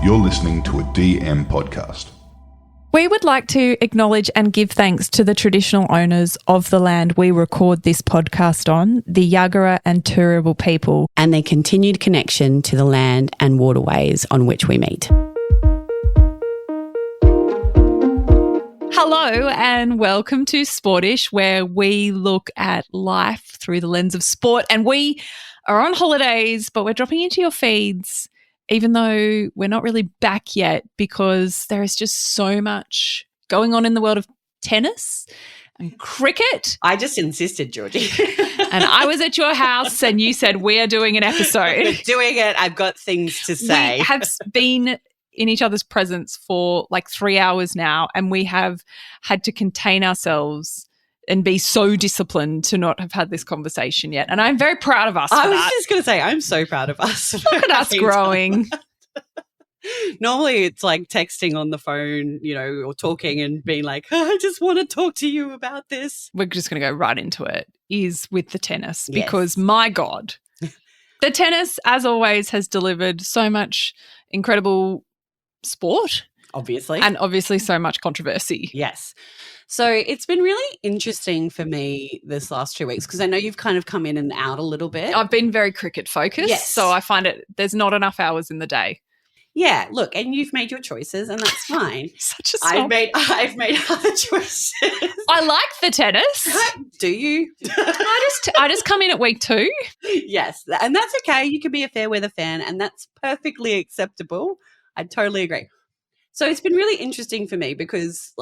You're listening to a DM podcast. We would like to acknowledge and give thanks to the traditional owners of the land we record this podcast on, the Yagara and Turrbal people, and their continued connection to the land and waterways on which we meet. Hello and welcome to Sportish, where we look at life through the lens of sport. And we are on holidays, but we're dropping into your feeds, even though we're not really back yet, because there is just so much going on in the world of tennis and cricket. I just insisted, Georgie. And I was at your house and you said, we are doing an episode. We're doing it. I've got things to say. We have been in each other's presence for like 3 hours now, and we have had to contain ourselves and be so disciplined to not have had this conversation yet. And I'm very proud of us for I was that. just going to say, I'm so proud of us. Look at us growing. Normally it's like texting on the phone, or talking and being like, I just want to talk to you about this. We're just going to go right into it, is with the tennis, Yes. because my God, the tennis, as always, has delivered so much incredible sport. Obviously. And obviously so much controversy. Yes. So it's been really interesting for me this last 2 weeks because I know you've kind of come in and out a little bit. I've been very cricket focused, Yes. so I find there's not enough hours in the day. Yeah, look, and you've made your choices and that's fine. Such a snob. I've made other choices. I like the tennis. Do you? I just come in at week 2. Yes, and that's okay. You can be a fair weather fan and that's perfectly acceptable. I totally agree. So it's been really interesting for me because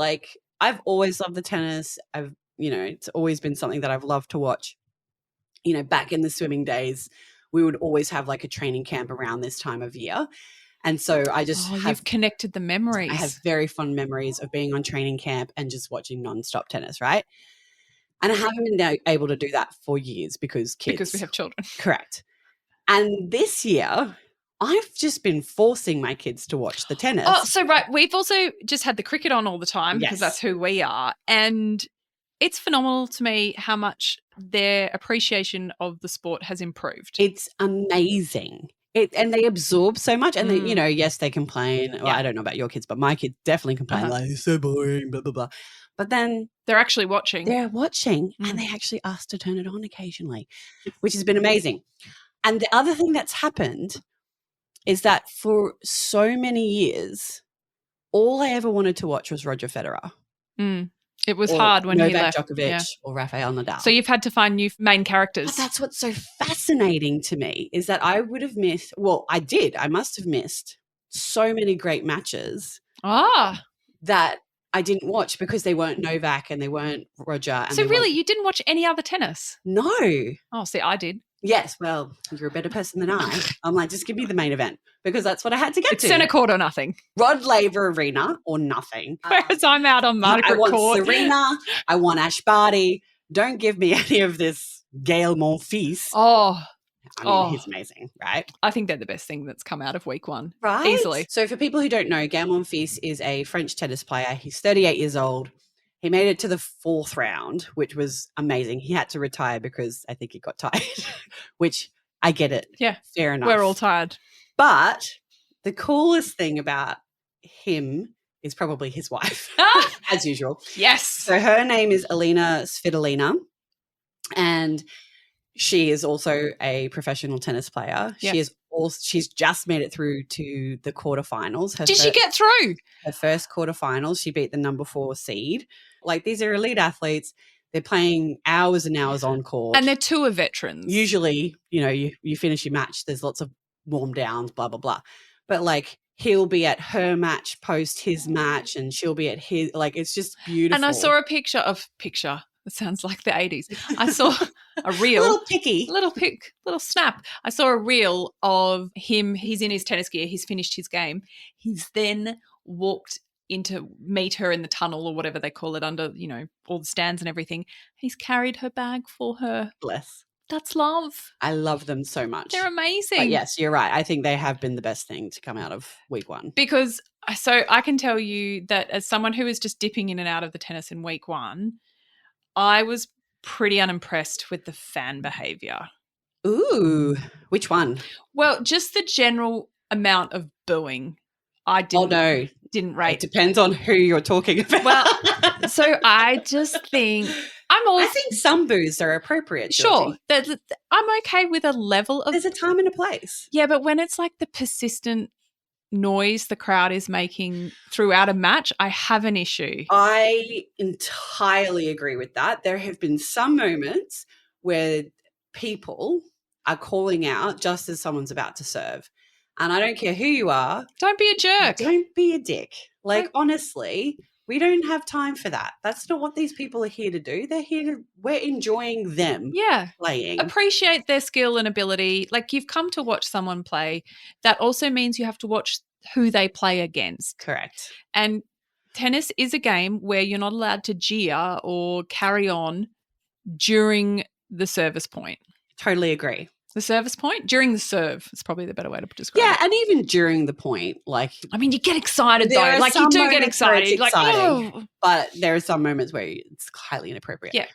I've always loved the tennis. It's always been something that I've loved to watch. Back in the swimming days, we would always have like a training camp around this time of year. And so I just you've connected the memories. I have very fond memories of being on training camp and just watching nonstop tennis, right? And I haven't been able to do that for years because we have children. Correct. And this year, I've just been forcing my kids to watch the tennis. Oh, so right. We've also just had the cricket on all the time because Yes. that's who we are. And it's phenomenal to me how much their appreciation of the sport has improved. It's amazing. And they absorb so much. And, they, yes, they complain. Well, I don't know about your kids, but my kids definitely complain. Like, it's so boring, blah, blah, blah. But then They're actually watching. they're watching and they actually ask to turn it on occasionally, which has been amazing. And the other thing that's happened is that for so many years, all I ever wanted to watch was Roger Federer. It was hard when he Novak left. Djokovic or Rafael Nadal. So you've had to find new main characters. But that's what's so fascinating to me is that I would have missed – well, I did. I must have missed so many great matches that I didn't watch because they weren't Novak and they weren't Roger. And so really you didn't watch any other tennis? No. Oh, see, I did. Yes, well, you're a better person than I. I'm like, just give me the main event because that's what I had to get It's to. centre court or nothing. Rod Laver Arena or nothing. Whereas I'm out on Margaret I want Court. Serena. I want Ash Barty. Don't give me any of this Gail Monfils. He's amazing, right? I think they're the best thing that's come out of week 1. Right? Easily. So for people who don't know, Gael Monfils is a French tennis player. He's 38 years old. He made it to the 4th round, which was amazing. He had to retire because I think he got tired, which I get it. Yeah. Fair enough. We're all tired. But the coolest thing about him is probably his wife, as usual. Yes. So her name is Alina Svitolina, and she is also a professional tennis player. Yeah. She's just made it through to the quarterfinals. Did she get through? Her first quarterfinals, she beat the number 4 seed. Like, these are elite athletes. They're playing hours and hours on court. And they're 2 are veterans. Usually, you finish your match, there's lots of warm downs, blah, blah, blah. But he'll be at her match post his match and she'll be at his, it's just beautiful. And I saw a picture. It sounds like the 80s. I saw a reel. Little snap. I saw a reel of him. He's in his tennis gear. He's finished his game. He's then walked in to meet her in the tunnel or whatever they call it under, all the stands and everything. He's carried her bag for her. Bless. That's love. I love them so much. They're amazing. But yes, you're right. I think they have been the best thing to come out of week 1. Because so I can tell you that as someone who was just dipping in and out of the tennis in week 1, I was pretty unimpressed with the fan behaviour. Ooh, which one? Well, just the general amount of booing I didn't. Oh, no. Didn't rate. It depends on who you're talking about. Well, so I just think I think some boos are appropriate, Georgie. Sure. I'm okay with a level of... There's a time and a place. Yeah, but when it's like the persistent noise the crowd is making throughout a match, I have an issue. I entirely agree with that. There have been some moments where people are calling out just as someone's about to serve. And I don't care who you are. Don't be a jerk. Don't be a dick. Like, honestly, we don't have time for that. That's not what these people are here to do. We're enjoying them playing. Appreciate their skill and ability. Like, you've come to watch someone play. That also means you have to watch who they play against. Correct. And tennis is a game where you're not allowed to jeer or carry on during the service point. Totally agree. The service point? During the serve is probably the better way to describe it. Yeah, and even during the point, like... I mean, you get excited, though. Like, you do get excited. Like, oh. But there are some moments where it's highly inappropriate. Yeah.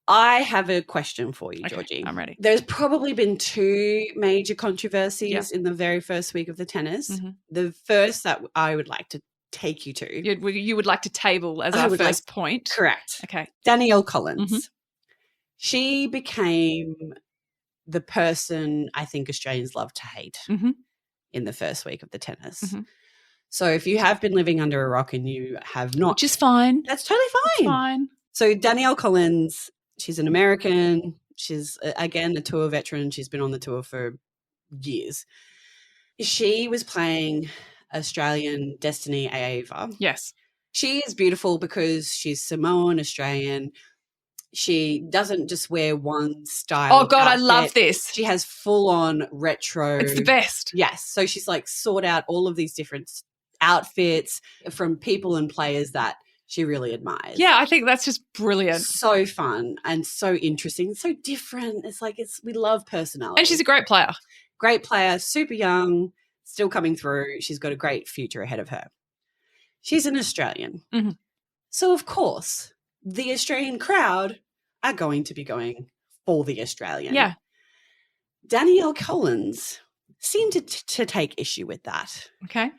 I have a question for you, Georgie. I'm ready. There's probably been 2 major controversies in the very first week of the tennis. Mm-hmm. The first that I would like to take you to... You would like to table as our first point? Correct. Okay. Danielle Collins. Mm-hmm. She became... the person I think Australians love to hate in the first week of the tennis. Mm-hmm. So if you have been living under a rock and you have not... Which is fine. That's totally fine. It's fine. So Danielle Collins, she's an American. She's, again, a tour veteran. She's been on the tour for years. She was playing Australian Destiny Aeva. Yes. She is beautiful because she's Samoan, Australian. She doesn't just wear one style. Oh, God, outfit. I love this. She has full-on retro. It's the best. Yes. So she's like sought out all of these different outfits from people and players that she really admires. Yeah, I think that's just brilliant. So fun and so interesting, so different. It's like we love personality. And she's a great player. Great player, super young, still coming through. She's got a great future ahead of her. She's an Australian. Mm-hmm. So, of course, the Australian crowd are going to be going for the Australian. Yeah. Danielle Collins seemed to take issue with that. Okay.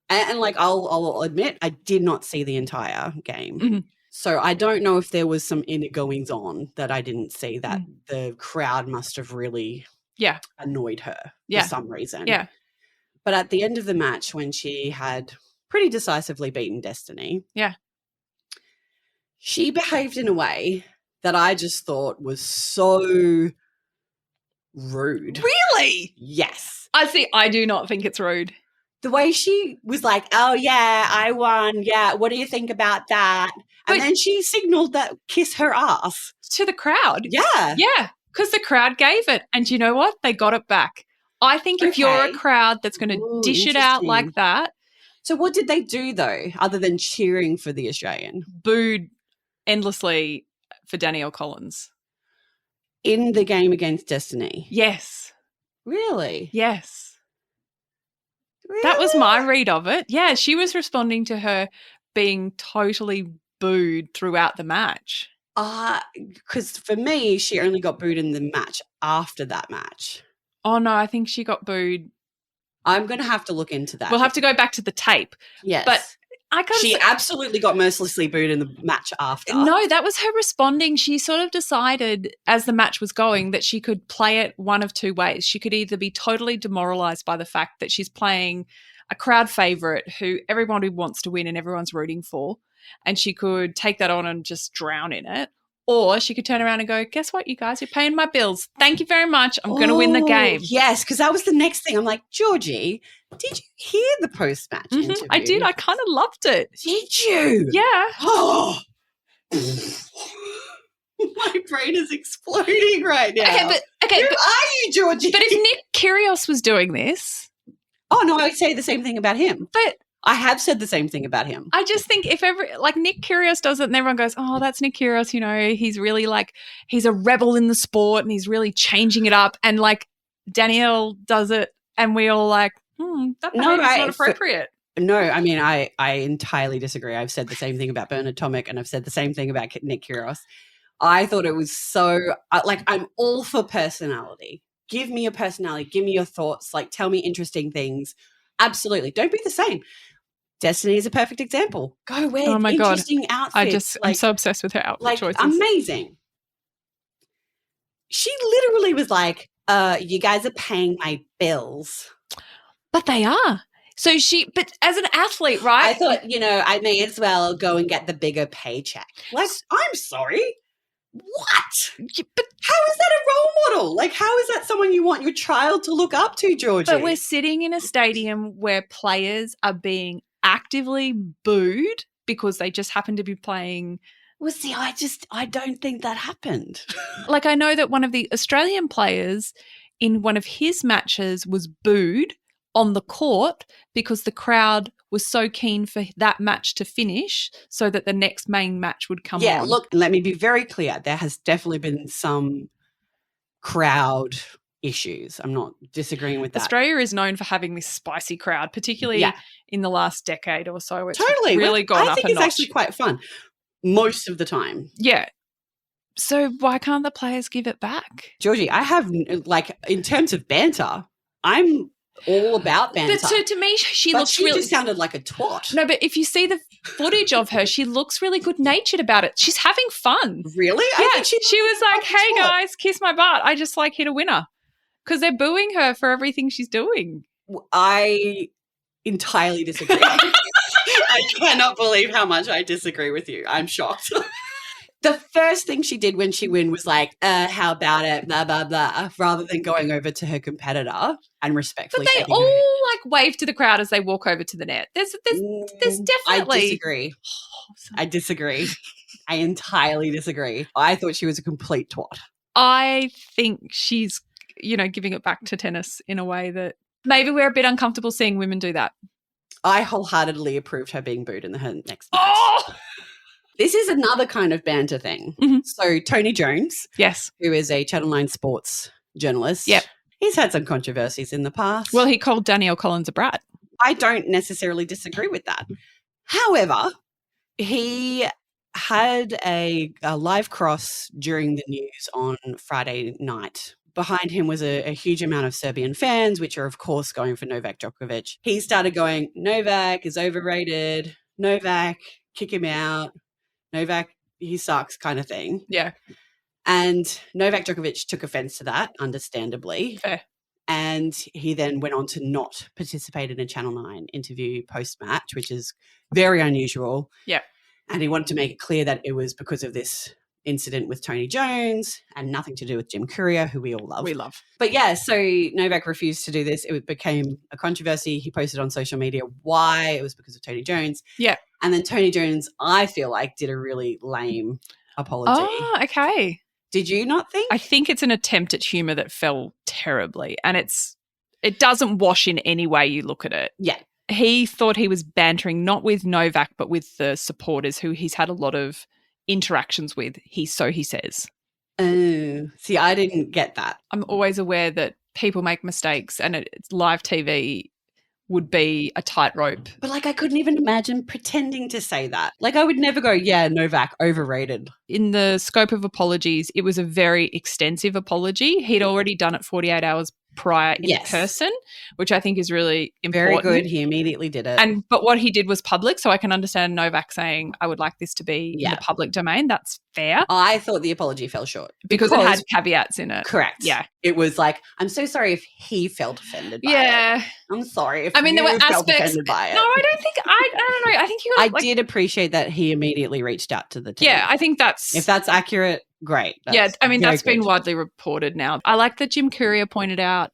And like, I'll admit, I did not see the entire game. Mm-hmm. So I don't know if there was some inner goings on that I didn't see that the crowd must have really annoyed her for some reason. Yeah. But at the end of the match, when she had pretty decisively beaten Destiny, she behaved in a way that I just thought was so rude. Really? Yes. I do not think it's rude. The way she was like, oh, yeah, I won. Yeah, what do you think about that? And then she signaled that kiss her ass. To the crowd. Yeah. Yeah, because the crowd gave it. And you know what? They got it back. I think if you're a crowd that's going to dish it out like that. So what did they do, though, other than cheering for the Australian? Booed endlessly for Danielle Collins. In the game against Destiny? Yes. Really? Yes. Really? That was my read of it. Yeah, she was responding to her being totally booed throughout the match. Because for me, she only got booed in the match after that match. Oh, no, I think she got booed. I'm going to have to look into that. We'll have to go back to the tape. Yes. But she absolutely got mercilessly booed in the match after. No, that was her responding. She sort of decided as the match was going that she could play it one of two ways. She could either be totally demoralized by the fact that she's playing a crowd favorite who everybody wants to win and everyone's rooting for, and she could take that on and just drown in it. Or she could turn around and go, guess what, you guys? You're paying my bills. Thank you very much. I'm going to win the game. Yes, because that was the next thing. I'm like, Georgie, did you hear the post-match interview? I did. I kind of loved it. Did you? Yeah. Oh. My brain is exploding right now. Okay, Who are you, Georgie? But if Nick Kyrgios was doing this. Oh, no, I would say the same thing about him. But I have said the same thing about him. I just think if Nick Kyrgios does it and everyone goes, oh, that's Nick Kyrgios, you know, he's really he's a rebel in the sport and he's really changing it up. And Danielle does it and we all that behavior's not appropriate. No, I mean, I entirely disagree. I've said the same thing about Bernard Tomic and I've said the same thing about Nick Kyrgios. I thought it was so, I'm all for personality. Give me your personality. Give me your thoughts. Tell me interesting things. Absolutely. Don't be the same. Destiny is a perfect example. Go wear interesting outfits. I'm so obsessed with her outfit choices. Amazing. She literally was like, you guys are paying my bills. But they are. But as an athlete, right? I thought, I may as well go and get the bigger paycheck. Like, I'm sorry. What? But how is that a role model? Like, how is that someone you want your child to look up to, Georgie? But we're sitting in a stadium where players are being actively booed because they just happen to be playing. Well, see, I don't think that happened. Like, I know that one of the Australian players in one of his matches was booed on the court because the crowd was so keen for that match to finish so that the next main match would come on. Yeah, look, let me be very clear. There has definitely been some crowd issues. I'm not disagreeing with that. Australia is known for having this spicy crowd, particularly in the last decade or so. It's really gone up a notch. I think it's actually quite fun most of the time. Yeah. So why can't the players give it back? Georgie, I have, in terms of banter, I'm all about banter. But so to me, she just sounded like a twat. No, but if you see the footage of her, she looks really good-natured about it. She's having fun. Really? Yeah. She was like, hey, guys, kiss my butt. I just hit a winner. Because they're booing her for everything she's doing. I entirely disagree. I cannot believe how much I disagree with you. I'm shocked. The first thing she did when she won was like, how about it, blah, blah, blah, rather than going over to her competitor and respectfully. But they all wave to the crowd as they walk over to the net. There's definitely. I disagree. I entirely disagree. I thought she was a complete twat. I think she's, giving it back to tennis in a way that maybe we're a bit uncomfortable seeing women do that. I wholeheartedly approved her being booed in her next match. Oh! This is another kind of banter thing. Mm-hmm. So Tony Jones, yes, who is a Channel 9 sports journalist, yep, he's had some controversies in the past. Well, he called Danielle Collins a brat. I don't necessarily disagree with that. However, he had a live cross during the news on Friday night. Behind him was a huge amount of Serbian fans, which are, of course, going for Novak Djokovic. He started going, Novak is overrated. Novak, kick him out. Novak, he sucks, kind of thing. Yeah. And Novak Djokovic took offense to that, understandably. Fair. And he then went on to not participate in a Channel 9 interview post-match, which is very unusual. Yeah. And he wanted to make it clear that it was because of this incident with Tony Jones and nothing to do with Jim Courier, who we all love. We love. But yeah, so Novak refused to do this. It became a controversy. He posted on social media why. It was because of Tony Jones. Yeah. And then Tony Jones, I feel like, did a really lame apology. Oh, okay. Did you not think? I think it's an attempt at humour that fell terribly, and it doesn't wash in any way you look at it. Yeah. He thought he was bantering not with Novak but with the supporters who he's had a lot of interactions with, he says. Oh, see, I didn't get that. I'm always aware that people make mistakes and it's live TV would be a tightrope. But I couldn't even imagine pretending to say that. I would never go, yeah, Novak, overrated. In the scope of apologies, it was a very extensive apology. He'd already done it 48 hours prior in person, which I think is really important. Very good. He immediately did it. But what he did was public, so I can understand Novak saying, I would like this to be in the public domain. That's fair. I thought the apology fell short. Because it had caveats in it. Correct. Yeah. It was I'm so sorry if he felt offended by it. I'm sorry if there were felt aspects, offended by it. No, I don't think, I don't know. I think I did appreciate that he immediately reached out to the team. Yeah, I think that's... If that's accurate, great. That's been widely reported now. I like that Jim Courier pointed out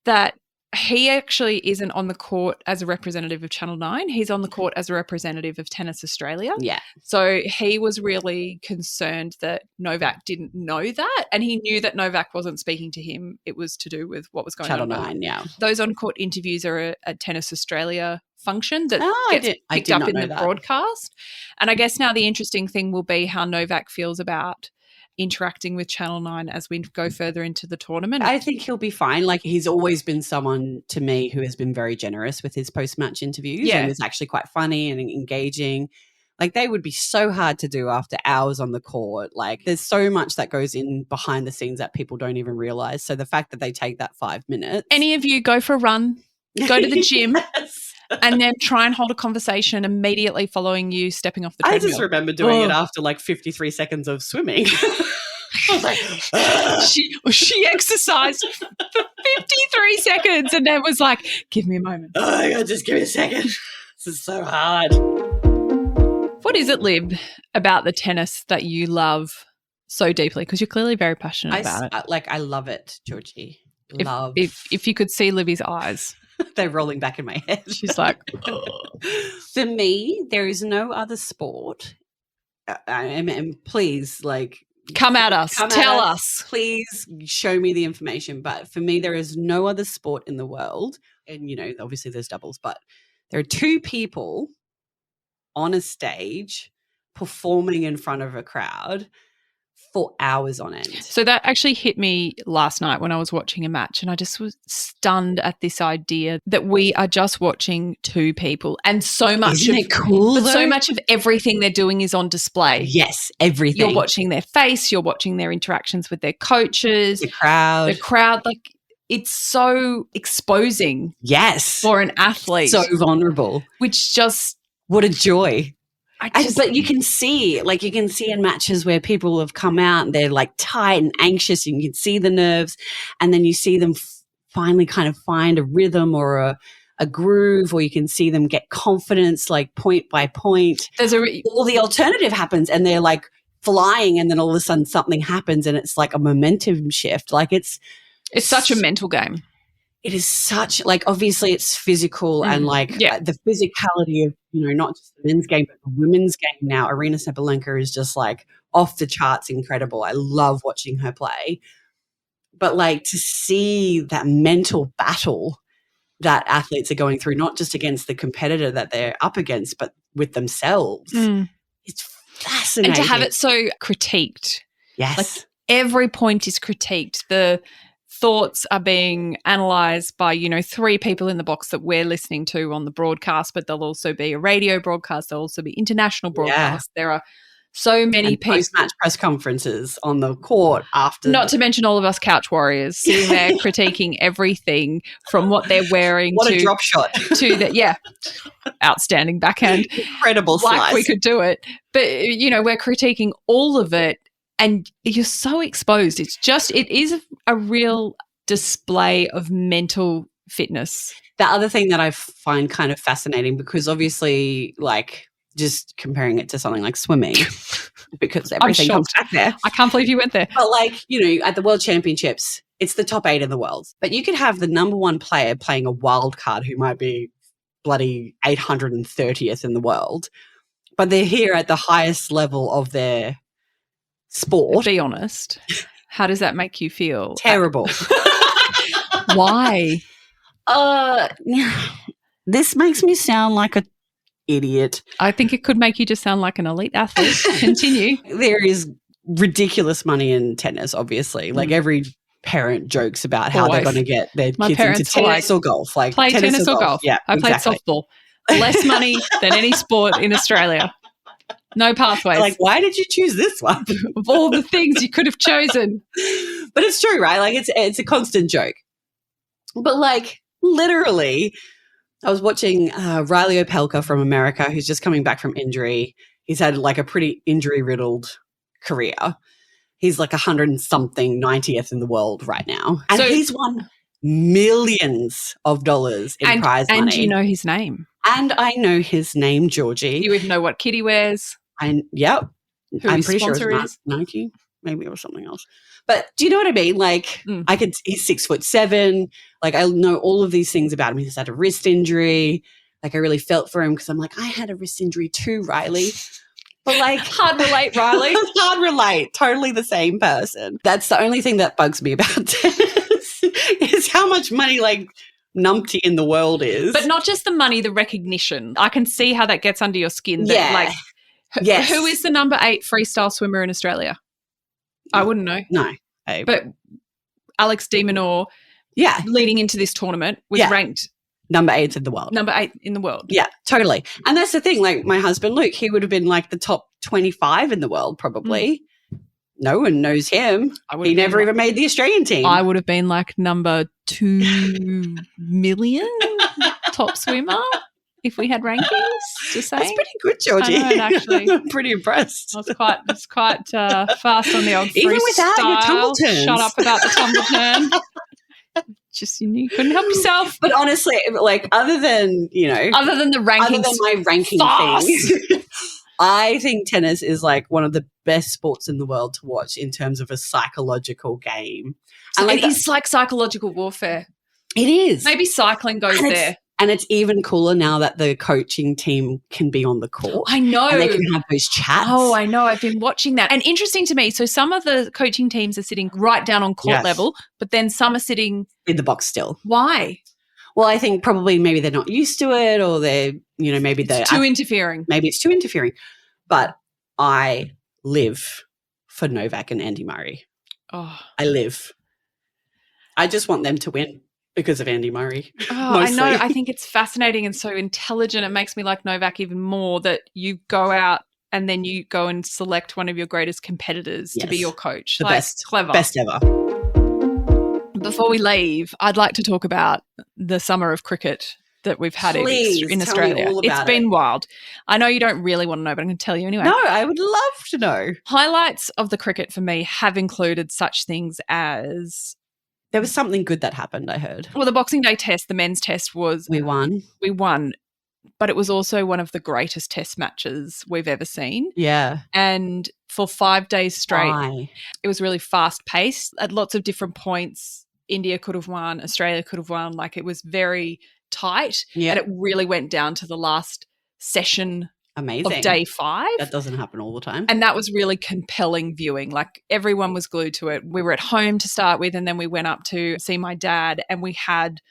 that he actually isn't on the court as a representative of Channel 9. He's on the court as a representative of Tennis Australia. Yeah. So he was really concerned that Novak didn't know that, and he knew that Novak wasn't speaking to him. It was to do with what was going on. Channel 9, yeah. Those on-court interviews are a Tennis Australia function that gets picked up in the broadcast. And I guess now the interesting thing will be how Novak feels about interacting with Channel 9 as we go further into the tournament. I think he'll be fine. He's always been someone to me who has been very generous with his post-match interviews and is actually quite funny and engaging. They would be so hard to do after hours on the court. There's so much that goes in behind the scenes that people don't even realize. So the fact that they take that 5 minutes. Any of you go for a run go to the gym, Yes. and then try and hold a conversation immediately following you stepping off the treadmill. I just remember doing it after like 53 seconds of swimming. I was like, she exercised for 53 seconds and then was like, give me a moment. Oh my God, just give me a second. This is so hard. What is it, Lib, about the tennis that you love so deeply? Because you're clearly very passionate about it. I love it, Georgie. If you could see Libby's eyes. They're rolling back in my head. She's like, for me, there is no other sport. And please, like, come at us. Tell us. Please show me the information. But for me, there is no other sport in the world. And, obviously there's doubles, but there are two people on a stage performing in front of a crowd for hours on end. So that actually hit me last night when I was watching a match, and I just was stunned at this idea that we are just watching two people, and so much Isn't it cool, though? So much of everything they're doing is on display. Yes, everything. You're watching their face, you're watching their interactions with their coaches, the crowd, like it's so exposing. Yes, for an athlete, so vulnerable. Which just what a joy. But you can see in matches where people have come out and they're like tight and anxious, and you can see the nerves, and then you see them finally kind of find a rhythm or a groove, or you can see them get confidence like point by point. All the alternative happens and they're like flying, and then all of a sudden something happens and it's like a momentum shift. Like it's such a mental game. It is such, like, obviously it's physical and the physicality of, not just the men's game, but the women's game now. Arina Sabalenka is just like off the charts incredible. I love watching her play. But like to see that mental battle that athletes are going through, not just against the competitor that they're up against, but with themselves, it's fascinating. And to have it so critiqued. Yes. Like every point is critiqued. The thoughts are being analysed by, three people in the box that we're listening to on the broadcast, but there'll also be a radio broadcast. There'll also be international broadcasts. Yeah. There are so many people. Post-match press conferences on the court after. Not to mention all of us couch warriors sitting there critiquing everything from what they're wearing what a drop shot. To the, outstanding backhand. Incredible slice. Like we could do it. But, we're critiquing all of it. And you're so exposed. It is a real display of mental fitness. The other thing that I find kind of fascinating, because obviously, like, just comparing it to something like swimming, because everything comes back there. I can't believe you went there. But like, at the World Championships, it's the top 8 in the world. But you could have the number one player playing a wild card who might be bloody 830th in the world, but they're here at the highest level of their sport. Be honest. How does that make you feel? Terrible. Why? This makes me sound like an idiot. I think it could make you just sound like an elite athlete. Continue. There is ridiculous money in tennis, obviously. Like every parent jokes about how they're going to get their kids into tennis or golf. Like play tennis or golf. Yeah, I played softball. Less money than any sport in Australia. No pathways. Like, why did you choose this one? Of all the things you could have chosen. But it's true, right? Like, it's a constant joke. But, like, literally, I was watching Riley Opelka from America, who's just coming back from injury. He's had, like, a pretty injury-riddled career. He's, like, 100-something, 90th in the world right now. And he's won millions of dollars in prize money. And you know his name. And I know his name, Georgie. You even know what kit he wears. Yep. Who I'm his pretty sure sponsor it's Nike, maybe, or something else. But do you know what I mean? Like, he's 6'7". Like, I know all of these things about him. He's had a wrist injury. Like, I really felt for him because I'm like, I had a wrist injury too, Riley. But like, hard relate, Riley. Hard relate. Totally the same person. That's the only thing that bugs me about tennis is how much money, like, numpty in the world is. But not just the money, the recognition. I can see how that gets under your skin. That, yeah. Like, yes. Who is the number 8 freestyle swimmer in Australia? I wouldn't know. No. But Alex de Minaur, leading into this tournament, was ranked number 8 in the world. Number 8 in the world. Yeah, totally. And that's the thing. Like, my husband, Luke, he would have been like the top 25 in the world probably. No one knows him. He never even made the Australian team. I would have been like number 2 million top swimmer if we had rankings. Just saying. That's pretty good, Georgie. I know, actually. I'm pretty impressed. I was quite fast on the old freestyle. Even without your tumble turns. Shut up about the tumble turn. Just you couldn't help yourself. But honestly, like other than the rankings, other than my ranking thing, I think tennis is like one of the best sports in the world to watch in terms of a psychological game. And it is like psychological warfare. It is. Maybe cycling goes there. And it's even cooler now that the coaching team can be on the court. I know. And they can have those chats. Oh, I know. I've been watching that. And interesting to me, so some of the coaching teams are sitting right down on court level, but then some are sitting in the box still. Why? Well, I think probably maybe they're not used to it, or they're, maybe they're too interfering. Maybe it's too interfering. But I live for Novak and Andy Murray. Oh. I live. I just want them to win. Because of Andy Murray. Oh, I know. I think it's fascinating and so intelligent. It makes me like Novak even more that you go out and then you go and select one of your greatest competitors to be your coach. The best. Clever. Best ever. Before we leave, I'd like to talk about the summer of cricket that we've had in Australia. It's been wild. I know you don't really want to know, but I'm going to tell you anyway. No, I would love to know. Highlights of the cricket for me have included such things as... There was something good that happened, I heard. Well, the Boxing Day test, the men's test was... We won. But it was also one of the greatest test matches we've ever seen. Yeah. And for 5 days straight, it was really fast-paced. At lots of different points, India could have won, Australia could have won. Like, it was very tight. Yeah. And it really went down to the last session of day 5. That doesn't happen all the time. And that was really compelling viewing. Like, everyone was glued to it. We were at home to start with, and then we went up to see my dad, and we had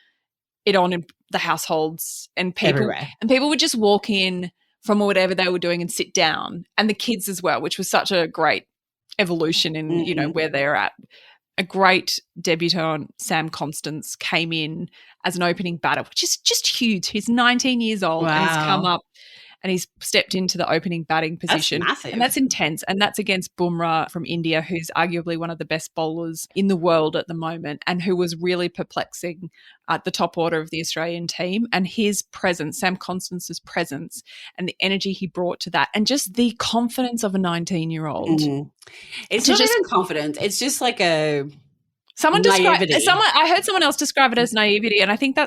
it on in the households, and people everywhere. And people would just walk in from whatever they were doing and sit down, and the kids as well, which was such a great evolution in where they're at. A great debutant, Sam Constance, came in as an opening batter, which is just huge. He's 19 years old and he's come up and he's stepped into the opening batting position. That's massive. And that's intense. And that's against Bumrah from India, who's arguably one of the best bowlers in the world at the moment and who was really perplexing at the top order of the Australian team. And his presence, Sam Constance's presence, and the energy he brought to that, and just the confidence of a 19-year-old. It's not even confidence. It's just like a... I heard someone else describe it as naivety, and I think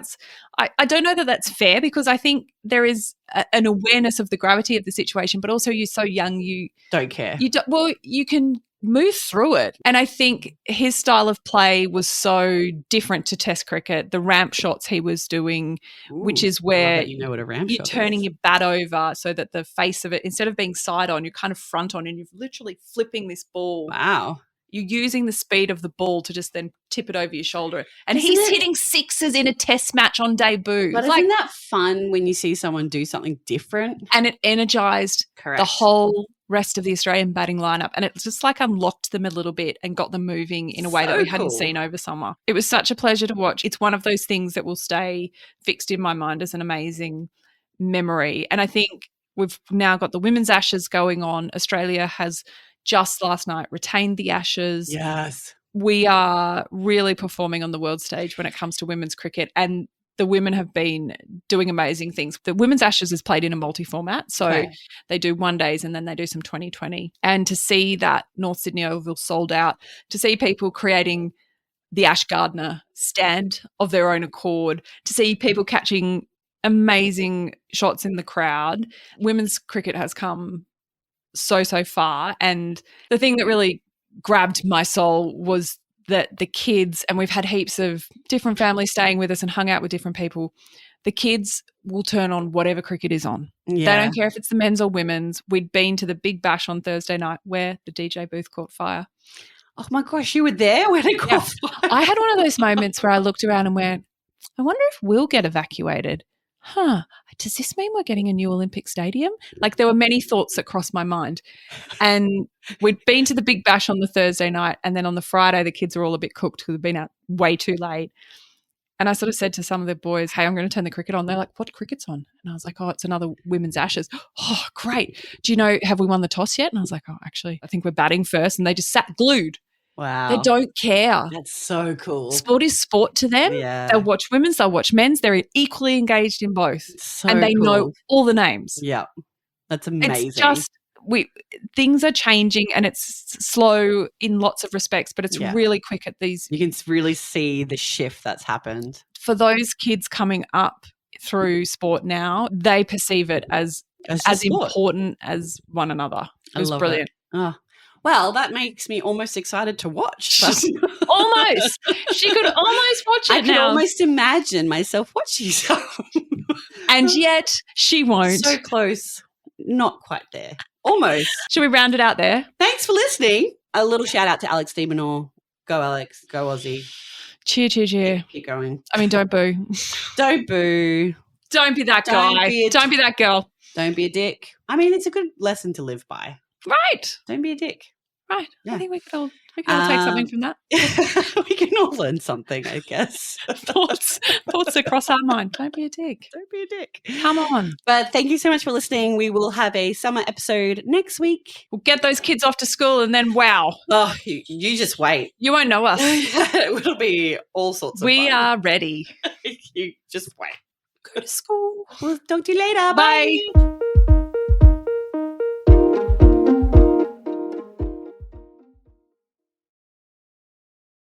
I don't know that that's fair, because I think there is an awareness of the gravity of the situation, but also you're so young, you don't care. You can move through it. And I think his style of play was so different to Test cricket. The ramp shots he was doing, which is where what a ramp you're shot turning is. your bat over so that the face of it, instead of being side on, you're kind of front on, and you're literally flipping this ball. Wow. You're using the speed of the ball to just then tip it over your shoulder. And he's hitting sixes in a test match on debut. But isn't that fun when you see someone do something different? And it energised the whole rest of the Australian batting lineup. And it just like unlocked them a little bit and got them moving in a way that we hadn't seen over summer. It was such a pleasure to watch. It's one of those things that will stay fixed in my mind as an amazing memory. And I think we've now got the Women's Ashes going on. Australia has just last night retained the Ashes. Yes. We are really performing on the world stage when it comes to women's cricket, and the women have been doing amazing things. The Women's Ashes is played in a multi-format, so they do one days and then they do some 2020. And to see that North Sydney Oval sold out, to see people creating the Ash Gardner stand of their own accord, to see people catching amazing shots in the crowd. Women's cricket has come so far, and the thing that really grabbed my soul was that the kids, and we've had heaps of different families staying with us and hung out with different people, the kids will turn on whatever cricket is on. They don't care if it's the men's or women's. We'd been to the Big Bash on Thursday night where the DJ booth caught fire. Oh my gosh, you were there when it caught fire? I had one of those moments where I looked around and went, I wonder if we'll get evacuated. Does this mean we're getting a new Olympic stadium? Like, there were many thoughts that crossed my mind. And we'd been to the Big Bash on the Thursday night, and then on the Friday the kids were all a bit cooked because we'd been out way too late. And I sort of said to some of the boys, hey, I'm going to turn the cricket on. They're like, what cricket's on? And I was like, oh, it's another women's Ashes. Oh, great. Do you know, have we won the toss yet? And I was like, oh, actually, I think we're batting first. And they just sat glued. Wow. They don't care. That's so cool. Sport is sport to them. Yeah. They'll watch women's, they'll watch men's. They're equally engaged in both. So and they cool. know all the names. Yeah. That's amazing. It's just, things are changing and it's slow in lots of respects, but it's really quick at these. You can really see the shift that's happened. For those kids coming up through sport now, they perceive it as important as one another. It was brilliant. Oh. Well, that makes me almost excited to watch. Almost. She could almost watch it I can almost imagine myself watching something. And yet she won't. So close. Not quite there. Almost. Should we round it out there? Thanks for listening. A little shout out to Alex Demonor. Go Alex. Go Aussie. Cheer, cheer, cheer. Keep going. I mean, don't boo. Don't boo. Don't be that guy. Don't be that girl. Don't be a dick. I mean, it's a good lesson to live by. Right. Don't be a dick. Right. Yeah. I think we can all take something from that. We can all learn something, I guess. Thoughts across our mind. Don't be a dick. Don't be a dick. Come on. But thank you so much for listening. We will have a summer episode next week. We'll get those kids off to school and then wow. Oh, you just wait. You won't know us. It'll be all sorts of fun. We are ready. You just wait. Go to school. We'll talk to you later. Bye. Bye.